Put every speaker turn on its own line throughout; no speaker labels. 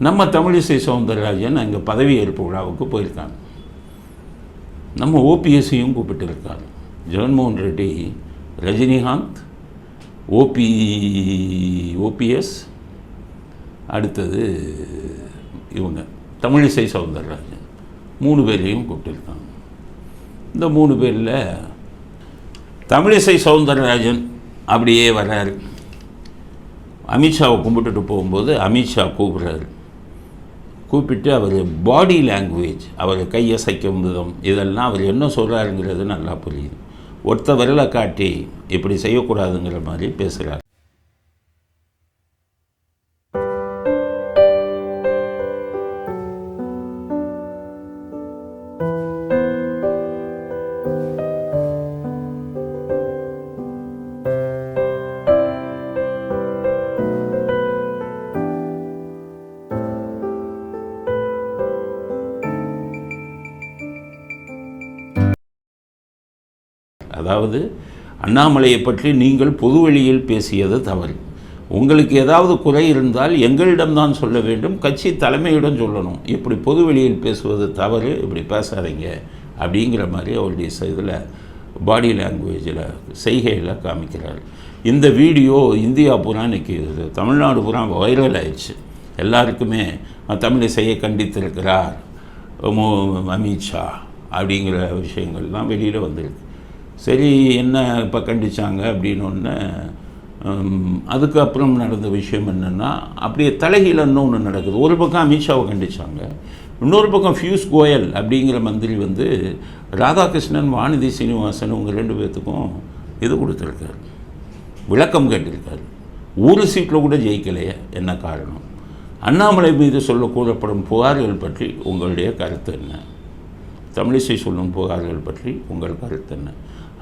நம்ம தமிழிசை சவுந்தரராஜன் அங்கே பதவியேற்பு விழாவுக்கு போயிருக்காங்க. நம்ம ஓபிஎஸ்ஸையும் கூப்பிட்டுருக்காங்க. ஜெகன்மோகன் ரெட்டி, ரஜினிகாந்த், ஓபிஎஸ், அடுத்தது இவங்க தமிழிசை சவுந்தரராஜன் 3 பேரையும் கூப்பிட்டுருக்காங்க. இந்த 3 பேரில் தமிழிசை சவுந்தரராஜன் அப்படியே வர்றாரு. அமித்ஷாவை கும்பிட்டுட்டு போகும்போது அமித்ஷா கூப்பிட்றாரு. கூப்பிட்டு அவர் பாடி லாங்குவேஜ், அவர் கையசைக்கும் விதம், இதெல்லாம் அவர் என்ன சொல்கிறாருங்கிறது நல்லா புரியுது. ஒருத்த விரலை காட்டி இப்படி செய்யக்கூடாதுங்கிற மாதிரி பேசுகிறார். அதாவது அண்ணாமலையை பற்றி நீங்கள் பொதுவெளியில் பேசியது தவறு. உங்களுக்கு ஏதாவது குறை இருந்தால் எங்களிடம்தான் சொல்ல வேண்டும், கட்சி தலைமையிடம் சொல்லணும். இப்படி பொதுவெளியில் பேசுவது தவறு, இப்படி பேசாதீங்க அப்படிங்கிற மாதிரி அவருடைய இதில் பாடி லாங்குவேஜில் செய்கையில் காமிக்கிறார். இந்த வீடியோ இந்தியா பூரா இன்றைக்கி தமிழ்நாடு பூரா வைரல் ஆயிடுச்சு. எல்லாருக்குமே தமிழிசையை கண்டித்திருக்கிறார் அமித்ஷா அப்படிங்கிற விஷயங்கள்லாம் வெளியில் வந்திருக்கு. சரி, என்ன இப்போ கண்டித்தாங்க அப்படின்னு அதுக்கப்புறம் நடந்த விஷயம் என்னென்னா, அப்படியே தலைகீழ இன்னொன்று நடக்குது. ஒரு பக்கம் அமித்ஷாவை கண்டித்தாங்க, இன்னொரு பக்கம் பியூஷ் கோயல் அப்படிங்கிற மந்திரி ராதாகிருஷ்ணன், வானதி சீனிவாசன் இவங்க 2 பேர்த்துக்கும் இது கொடுத்துருக்காரு, விளக்கம் கேட்டிருக்காரு. ஒரு சீட்டில் கூட ஜெயிக்கலையே, என்ன காரணம்? அண்ணாமலை மீது கூறப்படும் புகார்கள் பற்றி உங்களுடைய கருத்து என்ன? தமிழிசை சொல்லும் புகார்கள் பற்றி உங்கள் கருத்து என்ன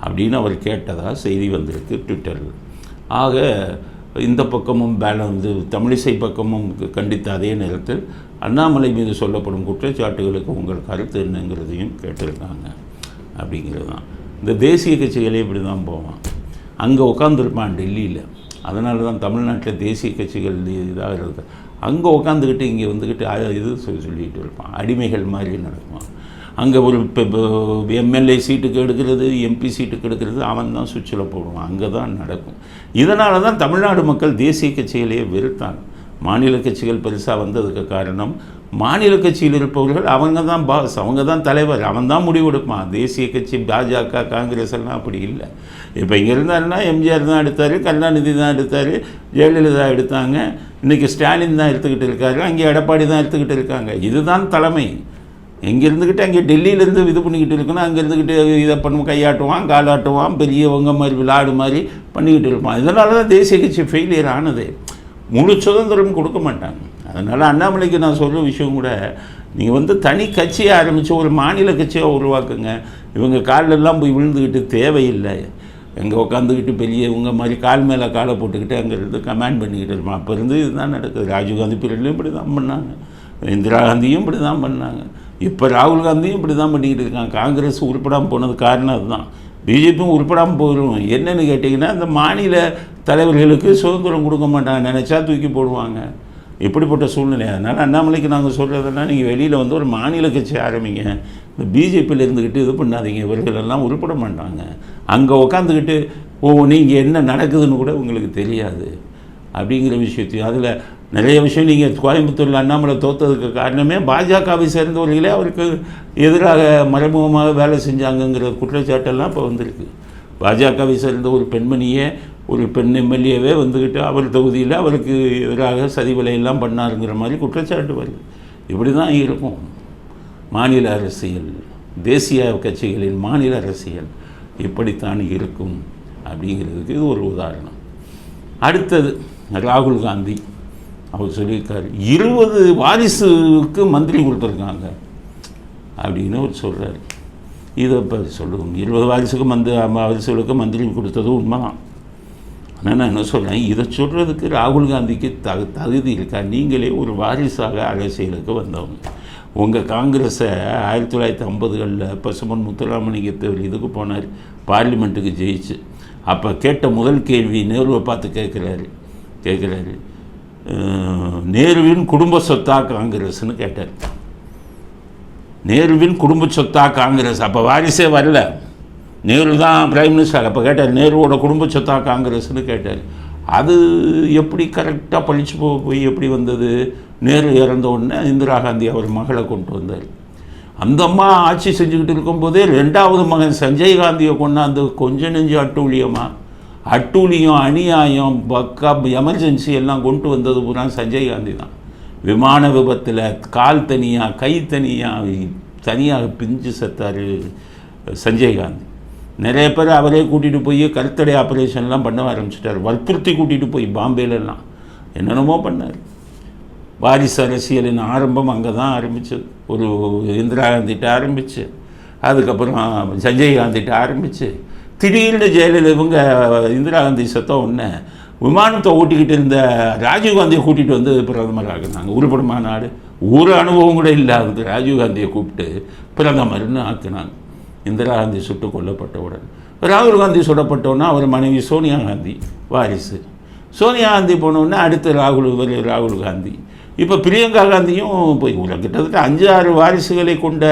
அப்படின்னு அவர் கேட்டதாக செய்தி வந்திருக்கு ட்விட்டரில். ஆக இந்த பக்கமும் தமிழிசை பக்கமும் கண்டித்த அதே நேரத்தில் அண்ணாமலை மீது சொல்லப்படும் குற்றச்சாட்டுகளுக்கு உங்கள் கருத்து என்னங்கிறதையும் கேட்டிருக்காங்க. அப்படிங்கிறது தான் இந்த தேசிய கட்சிகளே இப்படி தான் போவான். அங்கே உட்காந்துருப்பான் டெல்லியில். அதனால தான் தமிழ்நாட்டில் தேசிய கட்சிகள் இதாக இருக்குது. அங்கே உட்காந்துக்கிட்டு இங்கே வந்துக்கிட்டு இது சொல்லிக்கிட்டு இருப்பான். அடிமைகள் மாதிரி நடக்குவான். அங்கே ஒரு எம்எல்ஏ சீட்டுக்கு எடுக்கிறது, எம்பி சீட்டுக்கு எடுக்கிறது அவன் தான் சுவிட்சில் போடுவான். அங்கே தான் நடக்கும். இதனால தான் தமிழ்நாடு மக்கள் தேசிய கட்சிகளையே வெறுத்தாங்க. மாநில கட்சிகள் பெருசாக வந்ததுக்கு காரணம், மாநில கட்சியில் இருப்பவர்கள் அவங்க தான் பாஸ், அவங்க தான் தலைவர், அவன் தான் முடிவெடுப்பான். தேசிய கட்சி பாஜக, காங்கிரஸ் எல்லாம் அப்படி இல்லை. இப்போ இங்கே இருந்தாருன்னா எம்ஜிஆர் தான் எடுத்தார், கருணாநிதி தான் எடுத்தார், ஜெயலலிதா எடுத்தாங்க, இன்றைக்கி ஸ்டாலின் தான் எடுத்துக்கிட்டு இருக்காரு, அங்கே எடப்பாடி தான் எடுத்துக்கிட்டு இருக்காங்க. இதுதான் தலைமை. எங்கே இருந்துக்கிட்டு அங்கே டெல்லியிலேருந்து இது பண்ணிக்கிட்டு இருக்கணும், அங்கே இருந்துக்கிட்டு இதை கையாட்டுவான், காலாட்டுவான், பெரியவங்க மாதிரி விளையாடு மாதிரி பண்ணிக்கிட்டு இருப்பான். இதனால தான் தேசிய கட்சி ஃபெயிலியர் ஆனது. முழு சுதந்திரம் கொடுக்க மாட்டாங்க. அதனால் அண்ணாமலைக்கு நான் சொல்கிற விஷயம் கூட, நீங்கள் தனி கட்சியை ஆரம்பித்து ஒரு மாநில கட்சியாக உருவாக்குங்க. இவங்க காலெல்லாம் போய் விழுந்துக்கிட்டு தேவையில்லை. எங்கே உட்காந்துக்கிட்டு பெரியவங்க மாதிரி கால் மேலே காலை போட்டுக்கிட்டு அங்கே இருந்து கமாண்ட் பண்ணிக்கிட்டு இருப்பான். அப்போ இருந்து இதுதான் நடக்குது. ராஜீவ்காந்தி பீரியட்லேயும் இப்படி தான் பண்ணாங்க, இந்திரா காந்தியும் இப்படி தான் பண்ணாங்க, இப்போ ராகுல் காந்தியும் இப்படி தான் பண்ணிக்கிட்டு இருக்காங்க. காங்கிரஸ் உருப்படாமல் போனது காரணம் அதுதான். பிஜேபியும் உருப்படாமல் போயிடும். என்னென்னு கேட்டிங்கன்னா, இந்த மாநில தலைவர்களுக்கு சுதந்திரம் கொடுக்க மாட்டாங்க, நினச்சா தூக்கி போடுவாங்க. இப்படிப்பட்ட சூழ்நிலை. அதனால் அண்ணாமலைக்கு நாங்கள் சொல்கிறதுனா, நீங்கள் வெளியில் ஒரு மாநில கட்சி ஆரம்பிங்க. இந்த பிஜேபியில் இருந்துக்கிட்டு இது பண்ணாதீங்க. இவர்களெல்லாம் உருப்பட மாட்டாங்க. அங்கே உட்காந்துக்கிட்டு நீங்கள் என்ன நடக்குதுன்னு கூட உங்களுக்கு தெரியாது அப்படிங்கிற விஷயத்தையும். அதில் நிறைய விஷயம் நீங்கள் கோயம்புத்தூரில் அண்ணாமலை தோற்றதுக்கு காரணமே பாஜகவை சேர்ந்தவர்களே அவருக்கு எதிராக மறைமுகமாக வேலை செஞ்சாங்கங்கிற குற்றச்சாட்டெல்லாம் இப்போ வந்திருக்கு. பாஜகவை சேர்ந்த ஒரு பெண்மணியே, ஒரு பெண் எம்எல்ஏவே அவர் தொகுதியில் அவருக்கு எதிராக சதிவலையெல்லாம் பண்ணாருங்கிற மாதிரி குற்றச்சாட்டு வருது. இப்படி தான் இருக்கும் மாநில அரசியல். தேசிய கட்சிகளின் மாநில அரசியல் இப்படித்தான் இருக்கும் அப்படிங்கிறதுக்கு இது ஒரு உதாரணம். அடுத்தது ராகுல் காந்தி அவர் சொல்லியிருக்காரு, 20 வாரிசுக்கு மந்திரி கொடுத்துருக்காங்க அப்படின்னு அவர் சொல்கிறார். இதை இப்போ சொல்லுவோம், 20 வாரிசுகளுக்கு மந்திரி கொடுத்தது உண்மைதான். ஆனால் நான் என்ன சொல்கிறேன், இதை சொல்கிறதுக்கு ராகுல் காந்திக்கு தகுதி இருக்கா? நீங்களே ஒரு வாரிசாக அரசியலுக்கு வந்தவங்க. உங்கள் காங்கிரஸை 1950களில் பசுமன் முத்துராமலிங்க இதுக்கு போனார், பார்லிமெண்ட்டுக்கு ஜெயிச்சு. அப்போ கேட்ட முதல் கேள்வி நேருவை பார்த்து கேட்குறாரு, நேருவின் குடும்ப சொத்தா காங்கிரஸ்ன்னு கேட்டார். நேருவின் குடும்ப சொத்தா காங்கிரஸ். அப்போ வாரிசே வரல, நேரு தான் பிரைம் மினிஸ்டர். அப்போ கேட்டார், நேருவோட குடும்ப சொத்தா காங்கிரஸ்ன்னு கேட்டார். அது எப்படி கரெக்டாக பழிச்சு போய் எப்படி வந்தது? நேரு இறந்த உடனே இந்திரா காந்தி அவர் மகளை கொண்டு வந்தார். அந்த அம்மா ஆட்சி செஞ்சுக்கிட்டு இருக்கும்போதே 2வது மகன் சஞ்சய் காந்தியை கொண்டாந்து கொஞ்சம் நெஞ்சு அட்டூழியம் அநியாயம் பக்கா எமர்ஜென்சி எல்லாம் கொண்டு வந்தது பூரா சஞ்சய் காந்தி தான். விமான விபத்தில் கால் தனியாக கை தனியாக பிஞ்சு செத்தார் சஞ்சய் காந்தி. நிறைய பேர் அவரே கூட்டிகிட்டு போய் கருத்தடை ஆப்ரேஷன்லாம் பண்ண ஆரம்பிச்சிட்டார். வற்புறுத்தி கூட்டிகிட்டு போய் பாம்பேலெல்லாம் என்னென்னமோ பண்ணார். வாரிசு அரசியலின் ஆரம்பம் அங்கே தான் ஆரம்பித்தது. ஒரு இந்திரா காந்திகிட்ட ஆரம்பித்து, அதுக்கப்புறம் சஞ்சய் காந்திகிட்ட ஆரம்பித்து, திடீர்னு ஜெயலலிதா இவங்க இந்திரா காந்தி செத்த உடனே விமானத்தை ஓட்டிக்கிட்டு இருந்த ராஜீவ்காந்தியை கூட்டிகிட்டு வந்து பிரதமர் ஆக்குனாங்க. உருப்பட மாநாடு ஒரு அனுபவம் கூட இல்லாதது ராஜீவ்காந்தியை கூப்பிட்டு பிரதமர்னு ஆக்குனாங்க. இந்திரா காந்தி சுட்டு கொல்லப்பட்டவுடன் ராகுல் காந்தி சுடப்பட்டோன்னா அவர் மனைவி சோனியா காந்தி வாரிசு. சோனியா காந்தி போனோடனே அடுத்து ராகுல் காந்தி. இப்போ பிரியங்கா காந்தியும் போய் கிட்டத்தட்ட 5-6 வாரிசுகளை கொண்ட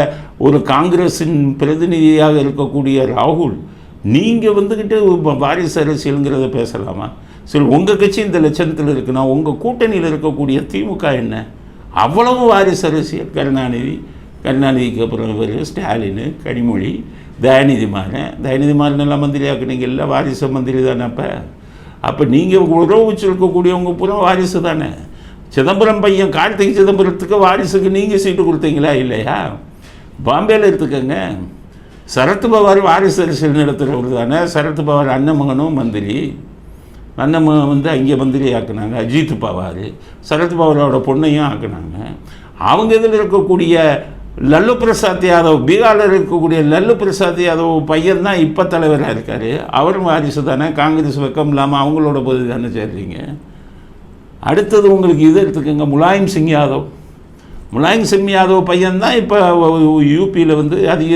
ஒரு காங்கிரஸின் பிரதிநிதியாக இருக்கக்கூடிய ராகுல், நீங்கள் வந்துக்கிட்டு வாரிசு அரசியலுங்கிறத பேசலாமா? சரி, உங்கள் கட்சி இந்த லட்சணத்தில் இருக்குன்னா உங்கள் கூட்டணியில் இருக்கக்கூடிய திமுக என்ன? அவ்வளவு வாரிசு அரசியல். கருணாநிதிக்கு அப்புறம் இவர் ஸ்டாலின், கனிமொழி, தயாநிதி மாறன் எல்லாம் மந்திரி ஆக்குனீங்கல்ல, வாரிசு மந்திரி தானே. அப்போ நீங்கள் உறவு வச்சுருக்கக்கூடியவங்க பூரா வாரிசு தானே. சிதம்பரம் பையன் கார்த்திகை சிதம்பரத்துக்கு வாரிசுக்கு நீங்கள் சீட்டு கொடுத்தீங்களா இல்லையா? பாம்பேயில் எடுத்துக்கங்க. சரத்பவார் வாரிசு அரசியல் நடத்துகிறவர் தானே. சரத்பவார் அண்ணன் மந்திரி, அண்ணன் அங்கே மந்திரி ஆக்குனாங்க. அஜித் பவார் சரத்பவாரோட பொண்ணையும் ஆக்குனாங்க. அவங்க இதில் இருக்கக்கூடிய லல்லு பிரசாத் யாதவ், பீகாரில் இருக்கக்கூடிய லல்லு பிரசாத் யாதவ் பையன் தான் இப்போ தலைவராக இருக்கார். அவரும் வாரிசு தானே. காங்கிரஸ் வெக்கம் இல்லாமல் அவங்களோட போது தானே சேர்றீங்க. அடுத்தது உங்களுக்கு இது எடுத்துக்கோங்க, முலாயம் சிங் யாதவ் பையன்தான் இப்போ யூபியில் அதிக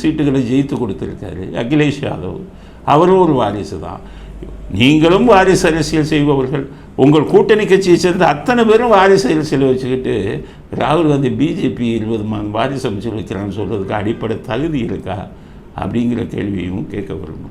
சீட்டுகளை ஜெயித்து கொடுத்துருக்காரு. அகிலேஷ் யாதவ் அவரும் ஒரு வாரிசு தான். நீங்களும் வாரிசு அரசியல் செய்பவர்கள். உங்கள் கூட்டணி கட்சியை சேர்ந்த அத்தனை பேரும் வாரிசு அரசியல் வச்சுக்கிட்டு ராகுல் காந்தி பிஜேபி 20 வாரிசு அமைச்சர் வைக்கிறான்னு சொல்கிறதுக்கு அடிப்படை தகுதி இருக்கா அப்படிங்கிற கேள்வியும் கேட்க வரணும்.